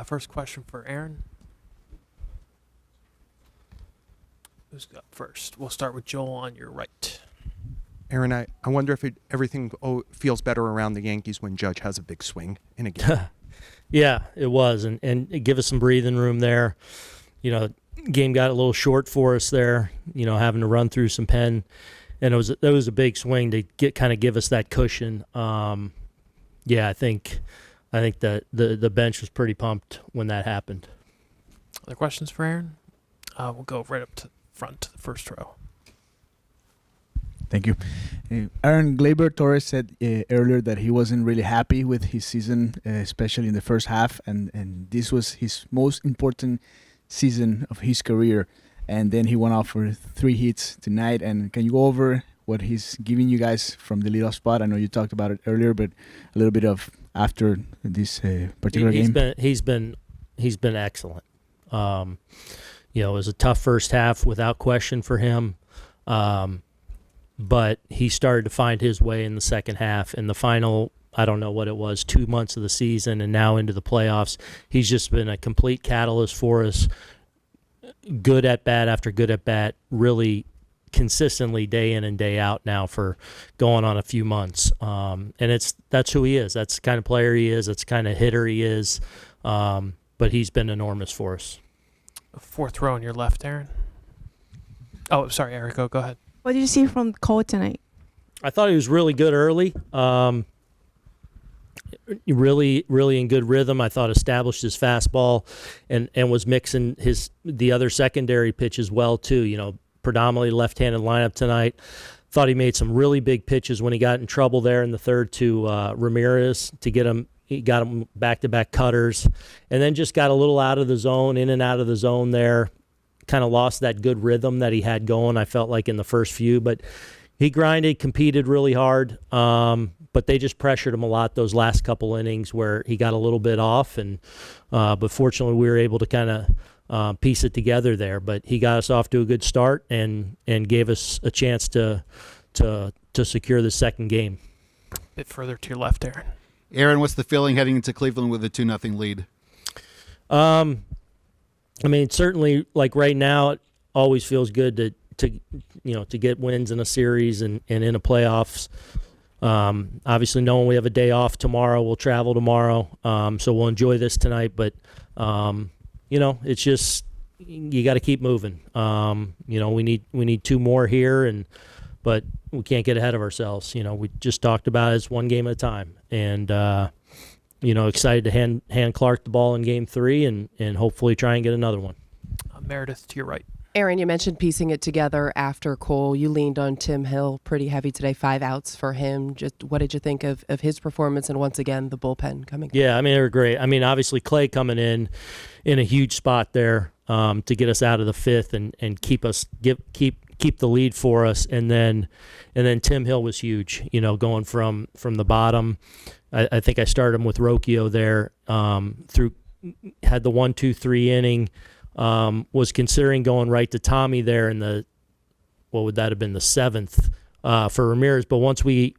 First question for Aaron. Who's up first? We'll start with Joel on your right. Aaron, I wonder if everything feels better around the Yankees when Judge has a big swing in a game. Yeah, it was, and it give us some breathing room there. Game got a little short for us there, having to run through some pen, and it was a big swing to give us that cushion. I think that the bench was pretty pumped when that happened. Other questions for Aaron? We'll go right up to front to the first row. Thank you. Aaron, Gleyber Torres said earlier that he wasn't really happy with his season, especially in the first half, and this was his most important season of his career. And then he went off for 3 hits tonight. And can you go over what he's giving you guys from the leadoff spot? I know you talked about it earlier, but a little bit of after this particular game. He's been excellent. It was a tough first half without question for him. But he started to find his way in the second half. In the final, I don't know what it was, 2 months of the season and now into the playoffs, he's just been a complete catalyst for us. Good at bat after good at bat, really consistently day in and day out now for going on a few months. And that's who he is. That's the kind of player he is. That's the kind of hitter he is. But he's been enormous for us. Fourth row on your left, Aaron. Oh, sorry, Erico, go ahead. What did you see from Cole tonight? I thought he was really good early. Really in good rhythm. I thought established his fastball and was mixing the other secondary pitches well too. Predominantly left-handed lineup tonight. Thought he made some really big pitches when he got in trouble there in the third to Ramirez to get him. He got him back-to-back cutters, and then just got a little out of the zone, in and out of the zone there. Kind of lost that good rhythm that he had going, I felt like, in the first few. But he grinded, competed really hard, but they just pressured him a lot those last couple innings where he got a little bit off. But fortunately, we were able to kind of piece it together there. But he got us off to a good start and gave us a chance to secure the second game. A bit further to your left, Aaron. Aaron, what's the feeling heading into Cleveland with a 2-0 lead? Certainly, like right now, it always feels good to get wins in a series and in a playoffs. Obviously, knowing we have a day off tomorrow, we'll travel tomorrow, so we'll enjoy this tonight. But it's just you got to keep moving. We need 2 more here, but we can't get ahead of ourselves. We just talked about it's one game at a time, and excited to hand Clark the ball in Game 3 and hopefully try and get another one. Meredith, to your right. Aaron, you mentioned piecing it together after Cole. You leaned on Tim Hill pretty heavy today, 5 outs for him. Just what did you think of his performance and, once again, the bullpen coming? Yeah, they were great. Obviously, Clay coming in a huge spot there to get us out of the fifth and keep the lead for us. And then Tim Hill was huge, going from the bottom. I think I started him with Rocchio there had the 1-2-3 inning. Was considering going right to Tommy there in what would that have been, the 7th for Ramirez. But once we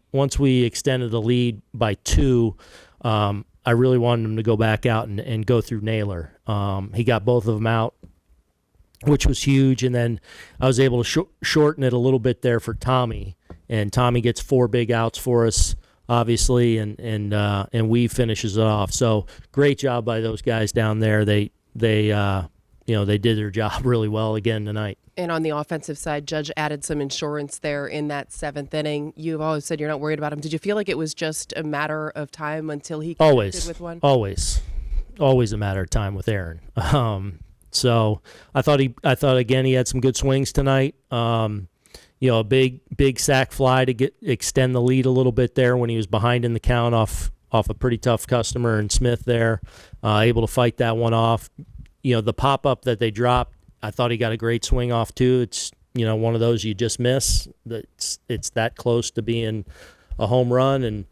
extended the lead by 2, I really wanted him to go back out and go through Naylor. He got both of them out, which was huge. And then I was able to shorten it a little bit there for Tommy. And Tommy gets 4 big outs for us, obviously, and Weave finishes it off. So great job by those guys down there. They did their job really well again tonight. And on the offensive side, Judge added some insurance there in that 7th inning. You've always said you're not worried about him. Did you feel like it was just a matter of time until he connected with one? Always a matter of time with Aaron. So I thought again he had some good swings tonight. A big sac fly to extend the lead a little bit there when he was behind in the count off a pretty tough customer and Smith there, able to fight that one off. The pop-up that they dropped, I thought he got a great swing off too. It's, one of those you just miss. It's that close to being a home run,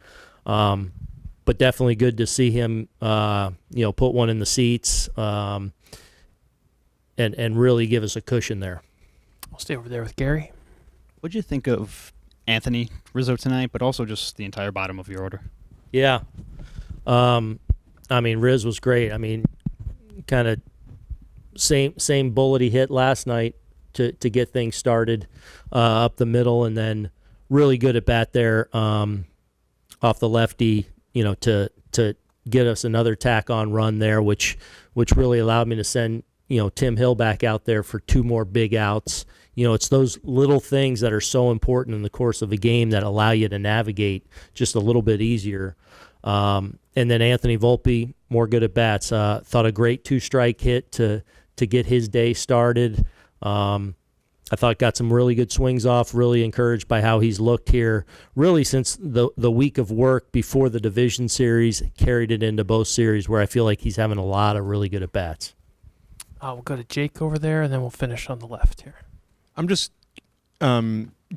but definitely good to see him, put one in the seats and really give us a cushion there. I'll stay over there with Gary. What did you think of Anthony Rizzo tonight, but also just the entire bottom of your order? Yeah. Riz was great. kind of same bullet he hit last night to get things started up the middle, and then really good at bat there off the lefty, to get us another tack-on run there, which really allowed me to send Tim Hill back out there for 2 more big outs. It's those little things that are so important in the course of a game that allow you to navigate just a little bit easier. And then Anthony Volpe, more good at bats. Thought a great 2-strike hit to get his day started. I thought got some really good swings off, really encouraged by how he's looked here, really since the week of work before the division series, carried it into both series where I feel like he's having a lot of really good at-bats. We'll go to Jake over there, and then we'll finish on the left here. I'm just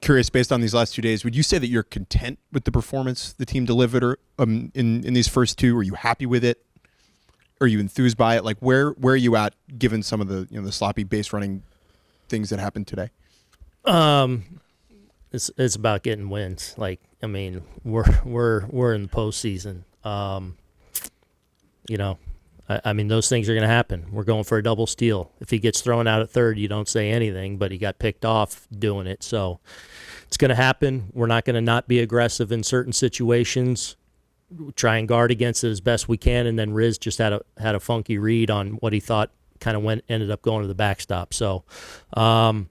curious, based on these last 2 days, would you say that you're content with the performance the team delivered or, in these first 2? Are you happy with it? Are you enthused by it? Like, where are you at given some of the the sloppy base running things that happened today? It's about getting wins. Like, I mean, we're in the postseason. I mean, those things are going to happen. We're going for a double steal. If he gets thrown out at third, you don't say anything, but he got picked off doing it. So it's going to happen. We're not going to not be aggressive in certain situations. Try and guard against it as best we can, and then Riz just had a funky read on what he thought kind of ended up going to the backstop. So, I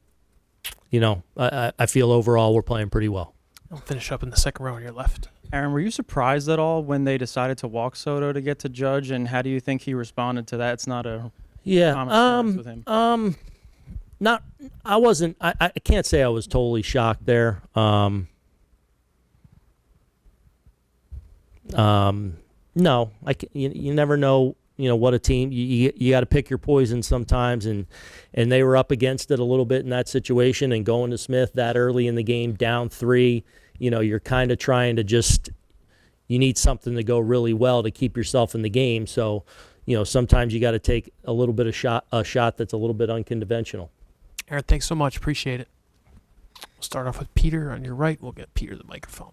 feel overall we're playing pretty well. I'll finish up in the second row on your left. Aaron, were you surprised at all when they decided to walk Soto to get to Judge, and how do you think he responded to that? It's not a common occurrence with him. I wasn't. I can't say I was totally shocked there. No, you never know. What a team. You got to pick your poison sometimes, and they were up against it a little bit in that situation, and going to Smith that early in the game, down 3. You're kind of trying to you need something to go really well to keep yourself in the game. So, sometimes you got to take a little bit of a shot that's a little bit unconventional. Aaron, thanks so much. Appreciate it. We'll start off with Peter on your right. We'll get Peter the microphone.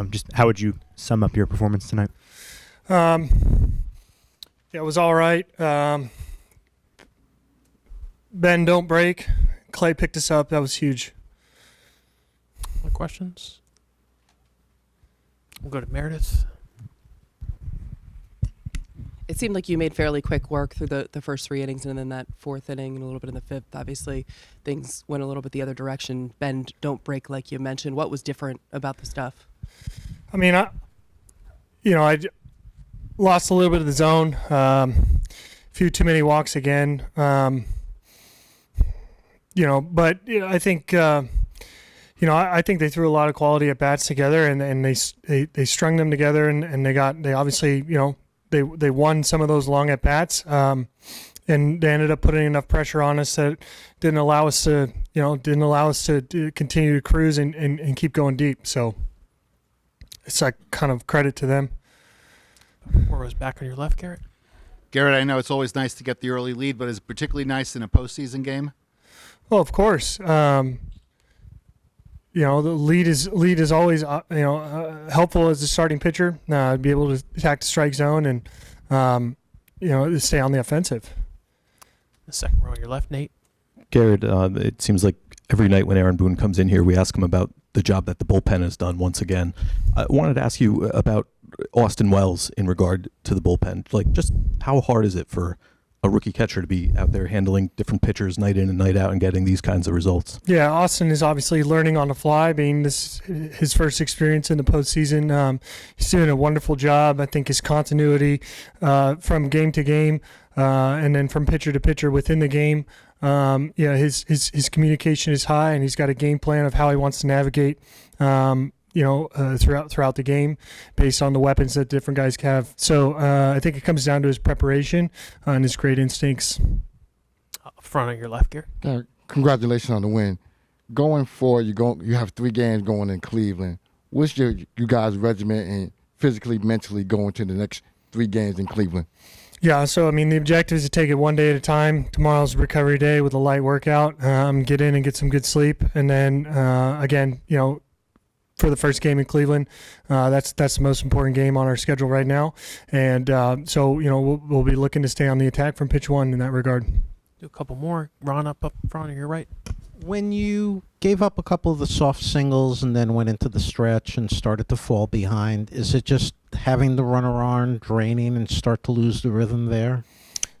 Just how would you sum up your performance tonight? It was all right. Ben, don't break. Clay picked us up. That was huge. More questions? We'll go to Meredith. It seemed like you made fairly quick work through the first 3 innings, and then that 4th inning and a little bit in the 5th. Obviously, things went a little bit the other direction. Bend, don't break, like you mentioned. What was different about the stuff? I mean, I lost a little bit of the zone. A few too many walks again. But I think I think they threw a lot of quality at bats together, and they strung them together, and they obviously they won some of those long at bats, and they ended up putting enough pressure on us that didn't allow us to continue to cruise and keep going deep. So it's like kind of credit to them. Or back on your left, Gerrit. Gerrit, I know it's always nice to get the early lead, but it's particularly nice in a postseason game. Well, of course. The lead is always helpful as a starting pitcher. Be able to attack the strike zone and stay on the offensive. The second row on your left, Nate. Gerrit, it seems like every night when Aaron Boone comes in here, we ask him about the job that the bullpen has done once again. I wanted to ask you about Austin Wells in regard to the bullpen. Like, just how hard is it for a rookie catcher to be out there handling different pitchers night in and night out and getting these kinds of results? Yeah, Austin is obviously learning on the fly, being this his first experience in the postseason. He's doing a wonderful job. I think his continuity from game to game and then from pitcher to pitcher within the game, his communication is high, and he's got a game plan of how he wants to navigate throughout the game based on the weapons that different guys have. So I think it comes down to his preparation and his great instincts. Up front on your left, Gerrit. Congratulations on the win. Going forward, you have 3 games going in Cleveland. What's you guys' regimen and physically, mentally going to the next 3 games in Cleveland? Yeah, so, I mean, the objective is to take it one day at a time. Tomorrow's recovery day with a light workout, get in and get some good sleep. And then, again, for the first game in Cleveland. That's the most important game on our schedule right now, and so we'll be looking to stay on the attack from pitch one in that regard. Do a couple more. Ron up front on your right. When you gave up a couple of the soft singles and then went into the stretch and started to fall behind, is it just having the runner on, draining, and start to lose the rhythm there?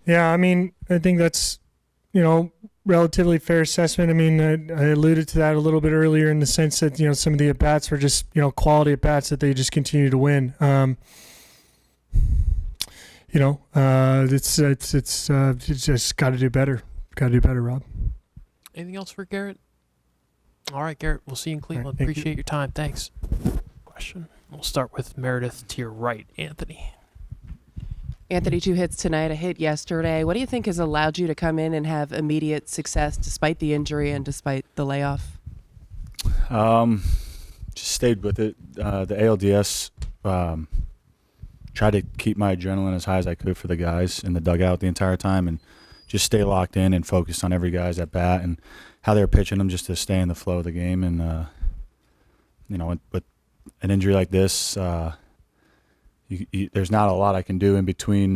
Yeah, I mean, I think that's, relatively fair assessment. I mean, I alluded to that a little bit earlier in the sense that, some of the at-bats were just, quality at-bats that they just continue to win. It's just got to do better. Got to do better, Rob. Anything else for Gerrit? All right, Gerrit, we'll see you in Cleveland. Right, thank Appreciate you. your time. Thanks. Question. We'll start with Meredith to your right, Anthony. Anthony, 2 hits tonight, a hit yesterday. What do you think has allowed you to come in and have immediate success despite the injury and despite the layoff? Just stayed with it. The ALDS, tried to keep my adrenaline as high as I could for the guys in the dugout the entire time and just stay locked in and focused on every guy's at bat and how they were pitching them just to stay in the flow of the game. And, with an injury like this, there's not a lot I can do in between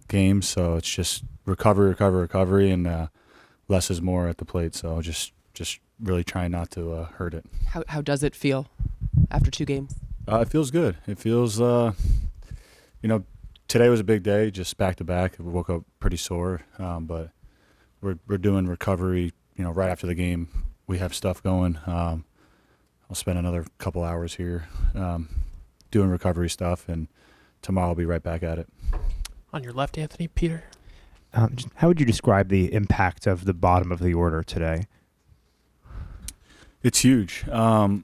games, so it's just recovery, and less is more at the plate. So just really trying not to hurt it. How does it feel after 2 games? It feels good. It feels, today was a big day, just back to back. We woke up pretty sore, but we're doing recovery. Right after the game, we have stuff going. I'll spend another couple hours here doing recovery stuff, and tomorrow I'll be right back at it. On your left, Anthony, Peter. How would you describe the impact of the bottom of the order today? It's huge. Our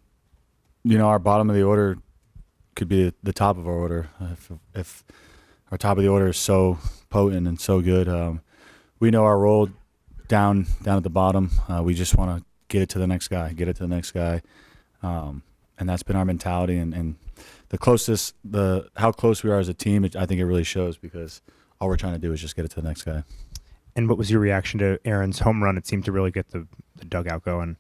bottom of the order could be the top of our order. If our top of the order is so potent and so good, we know our role down at the bottom. We just want to get it to the next guy, and that's been our mentality. And how close we are as a team, I think it really shows because all we're trying to do is just get it to the next guy. And what was your reaction to Aaron's home run? It seemed to really get the dugout going.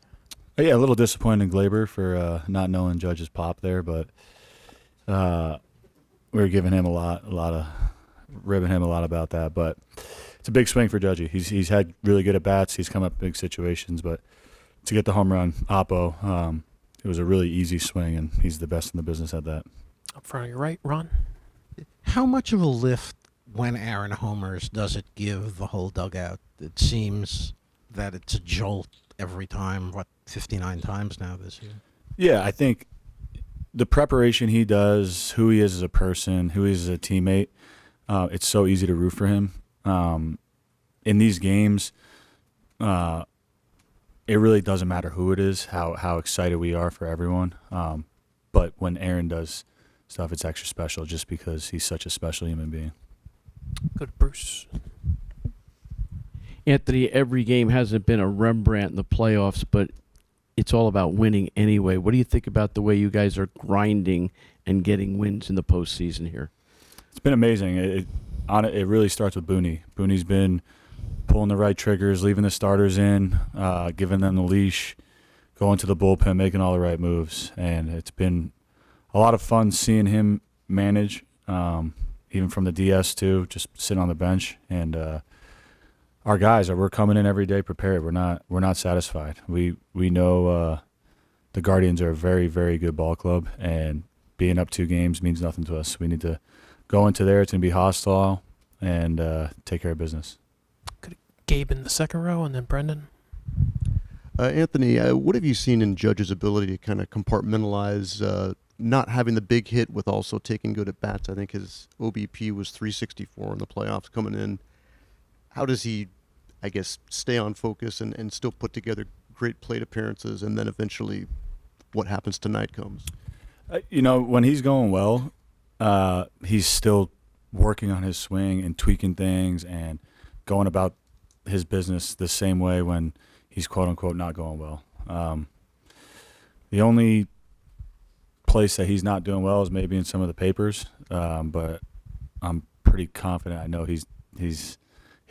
Yeah, a little disappointed in Glaber for not knowing Judge's pop there, but we were giving him ribbing him a lot about that. But it's a big swing for Judgy. He's had really good at bats. He's come up big situations, but to get the home run, Oppo, it was a really easy swing, and he's the best in the business at that. Up front on your right, Ron. How much of a lift when Aaron homers does it give the whole dugout? It seems that it's a jolt every time, 59 times now this year? Yeah, I think the preparation he does, who he is as a person, who he is as a teammate, it's so easy to root for him. In these games, it really doesn't matter who it is, how excited we are for everyone. But when Aaron does stuff, it's extra special just because he's such a special human being. Go to Bruce. Anthony, every game hasn't been a Rembrandt in the playoffs, but it's all about winning anyway. What do you think about the way you guys are grinding and getting wins in the postseason here? It's been amazing. It really starts with Boone. Boone's been pulling the right triggers, leaving the starters in, giving them the leash, going to the bullpen, making all the right moves. And it's been a lot of fun seeing him manage, even from the DS too, just sitting on the bench. And our guys we're coming in every day prepared. We're not satisfied. We know the Guardians are a very, very good ball club, and being up 2 games means nothing to us. We need to go into there. It's going to be hostile and take care of business. Gabe in the second row, and then Brendan. Anthony, what have you seen in Judge's ability to kind of compartmentalize not having the big hit with also taking good at bats? I think his OBP was 364 in the playoffs coming in. How does he, I guess, stay on focus and still put together great plate appearances, and then eventually what happens tonight comes? When he's going well, he's still working on his swing and tweaking things and going about his business the same way when he's quote-unquote not going well. The only place that he's not doing well is maybe in some of the papers, but I'm pretty confident. I know he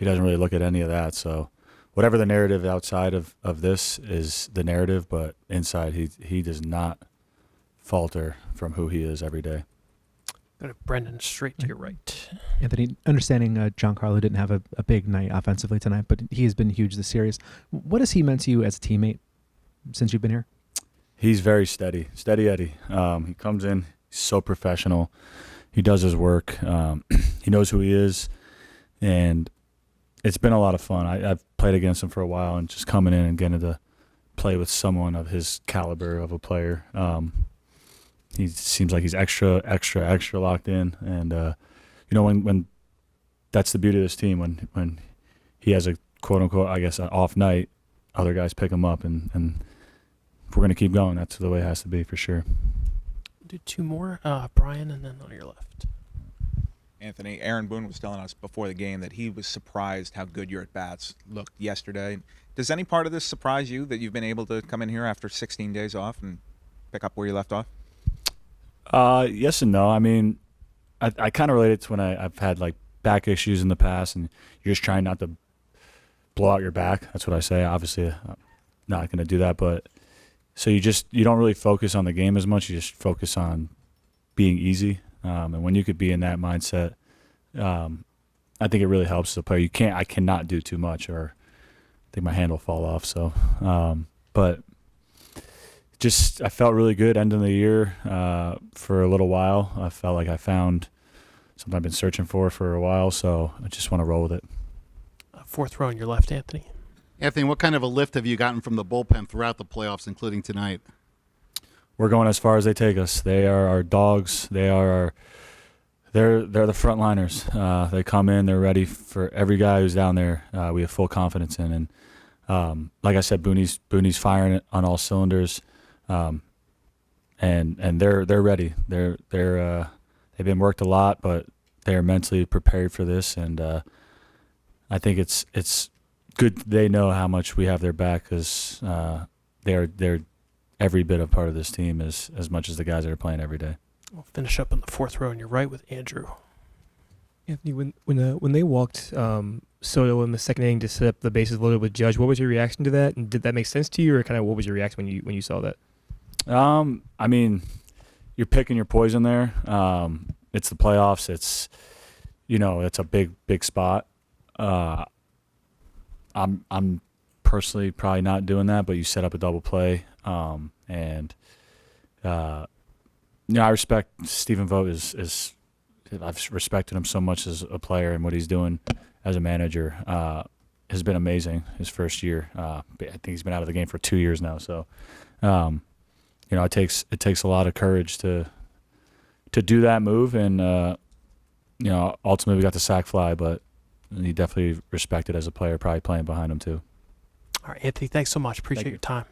doesn't really look at any of that. So whatever the narrative outside of this is the narrative, but inside he does not falter from who he is every day. Go to Brendan, straight to your right. Anthony, understanding Giancarlo didn't have a big night offensively tonight, but he has been huge this series. What has he meant to you as a teammate since you've been here? He's very steady Eddie. He comes in, he's so professional. He does his work. He knows who he is, and it's been a lot of fun. I've played against him for a while, and just coming in and getting to play with someone of his caliber of a player. He seems like he's extra locked in, and when that's the beauty of this team. When he has a quote unquote, I guess, an off night, other guys pick him up, and if we're gonna keep going, that's the way it has to be for sure. Do two more, Brian, and then on your left. Anthony, Aaron Boone was telling us before the game that he was surprised how good your at-bats looked yesterday. Does any part of this surprise you, that you've been able to come in here after 16 days off and pick up where you left off? Yes and no. I mean, I kind of relate it to when I've had like back issues in the past, and you're just trying not to blow out your back. That's what I say. Obviously, I'm not going to do that, but so you don't really focus on the game as much. You just focus on being easy. And when you could be in that mindset, I think it really helps as a player. I cannot do too much, or I think my hand will fall off. So, but I felt really good ending the year for a little while. I felt like I found something I've been searching for a while, so I just want to roll with it. Fourth row on your left, Anthony. Anthony, what kind of a lift have you gotten from the bullpen throughout the playoffs, including tonight? We're going as far as they take us. They are our dogs. They're the front liners. They come in. They're ready for every guy who's down there. We have full confidence in, and like I said, Boone's firing it on all cylinders, and they're ready. They've been worked a lot, but they're mentally prepared for this, and I think it's good they know how much we have their back, because they're every bit of part of this team as much as the guys that are playing every day. We'll finish up on the fourth row on your right with Andrew. Anthony, when they walked Soto in the second inning to set up the bases loaded with Judge, what was your reaction to that? And did that make sense to you, or kind of what was your reaction when you saw that? I mean, you're picking your poison there. It's the playoffs. It's a big spot. I'm personally probably not doing that, but you set up a double play, and I respect Stephen Vogt. I've respected him so much as a player, and what he's doing as a manager has been amazing. His first year, I think he's been out of the game for 2 years now. So, it takes a lot of courage to do that move, and ultimately we got the sac fly, but he definitely respected as a player, probably playing behind him too. All right, Anthony, thanks so much. Appreciate your time.